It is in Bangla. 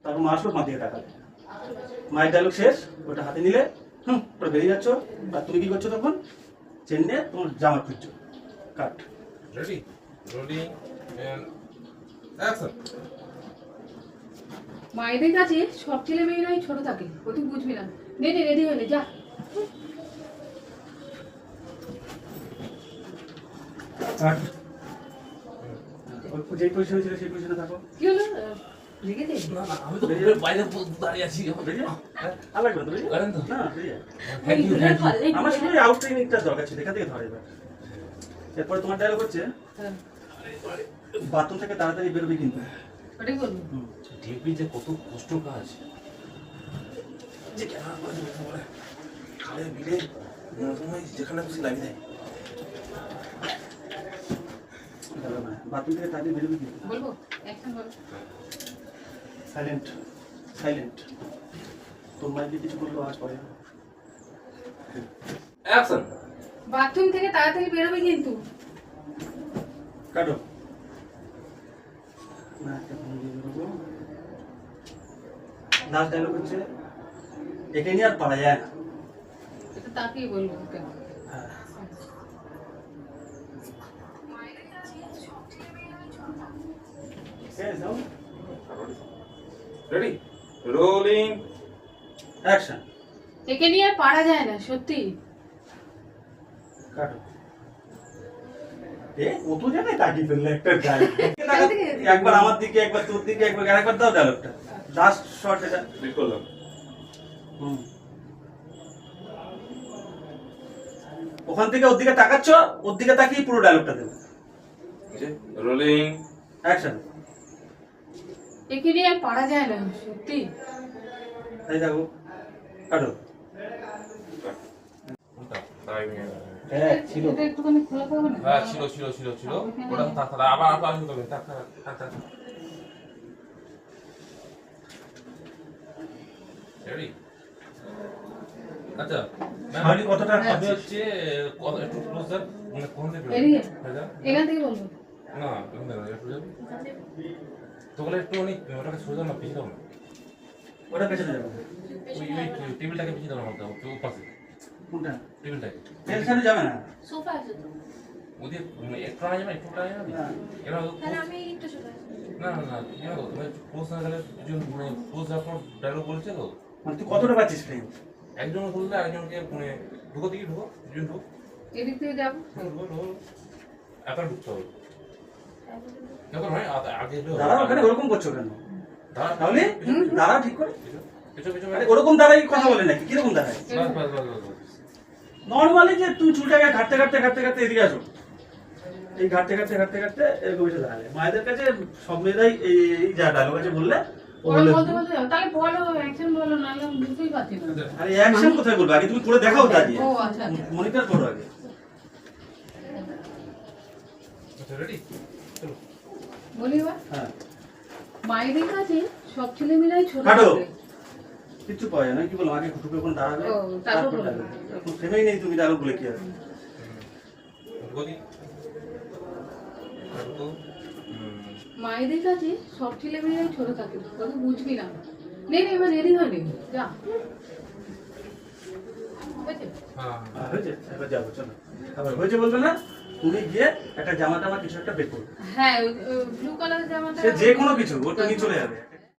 তারপর মা আসলো, মা দিয়ে টাকা মায়ের ডায়লগ শেষ, ওটা হাতে নিলে ওটা বেরিয়ে যাচ্ছ। আর তুমি কি করছো তখন? চেন নিয়ে তোমার জামা খুঁজছো। Cut. Ready, rolling and action. মায়েদের কাছে সব ছেলে মেয়েরাই ছোট থাকে, ও তুই বুঝবি না। নে নে, রেডি হলে যা। কাট। যেই পজিশনে ছিল সেই পজিশনে থাকো। কি হলো, রেখেছে? না না, আমি তো বাইরে দাঁড়িয়ে আছি। বেরিয়ে আর লাগবে না তো, বেরিয়ে করেন তো? না, বেরিয়ে থ্যাংক ইউ, থ্যাংক ইউ। আমার শুধু আউট ট্রেনিংটা দরকার ছিল, এখান থেকে ধরে এবার। এরপরে তোমার ডায়লগ হচ্ছে, হ্যাঁ, বাথরুম থেকে তাড়াতাড়ি বেরোবি কিন্তু। ওটাই বলবো। ডিপি যে কত কষ্ট কাজ, যে কেন খালে বিলে সময় যেখানে খুশি লাগিয়ে দেয়। বাথরুম থেকে তাড়াতাড়ি বেরোবি কিন্তু। বলবো, অ্যাকশন বলো। Silent, silent. তোর মাইকে কিছু বললো আজ পরে। অ্যাকশন। বাথরুম থেকে তাড়াতাড়ি বেরোবে কিন্তু। কাটো। না, একটা ফোন দিয়ে বেরোবো। লাস্ট ডায়লগ হচ্ছে, একে নিয়ে আর পারা যায় না। এটা তাকেই বলবো ওকে। হ্যাঁ। Okay, so, ready, rolling action. একে নিয়ে আর পারা যায় না, সত্যি। কাটো। কত জায়গায় তাকিয়ে ফেললে একটা ডায়লগ। একবার আমার দিকে, একবার তোর দিকে, একবার আরেকবার দাও ডায়লগটা। লাস্ট শট এটা। ক্লিক করলাম। ওখান থেকে ওর দিকে তাকাচ্ছ, ওর দিকে তাকিয়ে পুরো ডায়লগটা দেবো। Rolling action. একে নিয়ে আর পারা যায় না, সত্যি। তাই দেখো। কাটো। হ্যাঁ, ছিল। এটা একটুখানি খোলা পাবো না? হ্যাঁ, ছিল ছিল ছিল ছিল। ওটা তাড়াতাড়ি আবার আসতে হবে। তাড়াতাড়ি। রেডি। আচ্ছা ম্যাম, সামনে কতটা আমি খাচ্ছিস? হচ্ছে একটু ক্লোজার, মানে কোন দিকে এদিকে? বেরোবে? এখান থেকে বলবো। না, এখান থেকে না, একটু যাবে। তোগুলো একটু অনেক ওটাকে সোজা না, পিছিয়ে দাও না। ওটা পেছনে যাবে। ওই টেবিলটাকে পিছিয়ে দাও না, ওর পাশে কোনটা? টেবিলটাকে। পেছনে যাবে না। সোফা আছে তো। ওদের একটু টানা যাবে, একটু টানা যাবে। না। এরা তাহলে আমি একটু সোফা না না না, কি জানো তো, তুমি ক্লোজ না গেলে মানে ক্লোজ যখন ডায়লগ বলছে তো, মানে তুই কতটা পাচ্ছিস ফ্রেম? একজন বললে আরেকজনকে মানে ঢুকো দিকে ঢুকো, দুজন ঢুকো, এদিক থেকে যাবো। ঢুকো ঢুকো, এখন ঢুকতে হবে। এখন হয় আগে দাঁড়া, ওখানে ওরকম করছো কেন? দাঁড়া, তাহলে দাঁড়া ঠিক করে। পিছু পিছু আরে ওরকম দাঁড়াই কথা বলে নাকি? কিরকম দাঁড়ায়? বাস বাস বাস বাস বাস। নর্মালি যে তুই চুলটাকে ঘাটতে ঘাটতে ঘাটতে ঘাটতে এদিকে আসো, এই ঘাটতে ঘাটতে ঘাটতে ঘাটতে এরকম এসে দাঁড়ালে। মায়েদের কাছে সব মেয়েরাই এই যা ডায়লগ আছে বললে ও ওরা বললে, বলতে বলতে যাও। তাহলে বলো, অ্যাকশন বলো, নাহলে আমি বুঝতেই পারছি না। আরে অ্যাকশন কোথায় বলবো? আগে তুমি করে দেখাও দাঁড়িয়ে, ও আচ্ছা আচ্ছা। মনিটর করো আগে। আচ্ছা রেডি, চলো। বলি এবার, হ্যাঁ, মায়েদের কাছে সব ছেলে মেয়েরাই ছোট কাটো। থাকে। কিচ্ছু পাওয়া যায় না। কি বললাম, আগে ঢুকে কোন দাঁড়াবে, ও, তারপর তারপর বলবো। ডায়লগ। এখন ফ্রেমেই নেই, তুমি ডায়লগ বলে কি হবে? ঢুকো দিকে। ঢুকো। মায়েদের কাছে সব ছেলে মেয়েরাই ছোট থাকে, তোকে বুঝবি না। নে নে, এবার রেডি হয়নি, যা। হয়েছে? হ্যাঁ হয়েছে, এবার যাবো, চলো। আবার হয়েছে বলবে না, তুমি গিয়ে একটা জামা টামা কিছু একটা বের করবে। হ্যাঁ, ব্লু কালার জামাটা। সে যে কোনো কিছু, ওর তো নিয়ে চলে যাবে।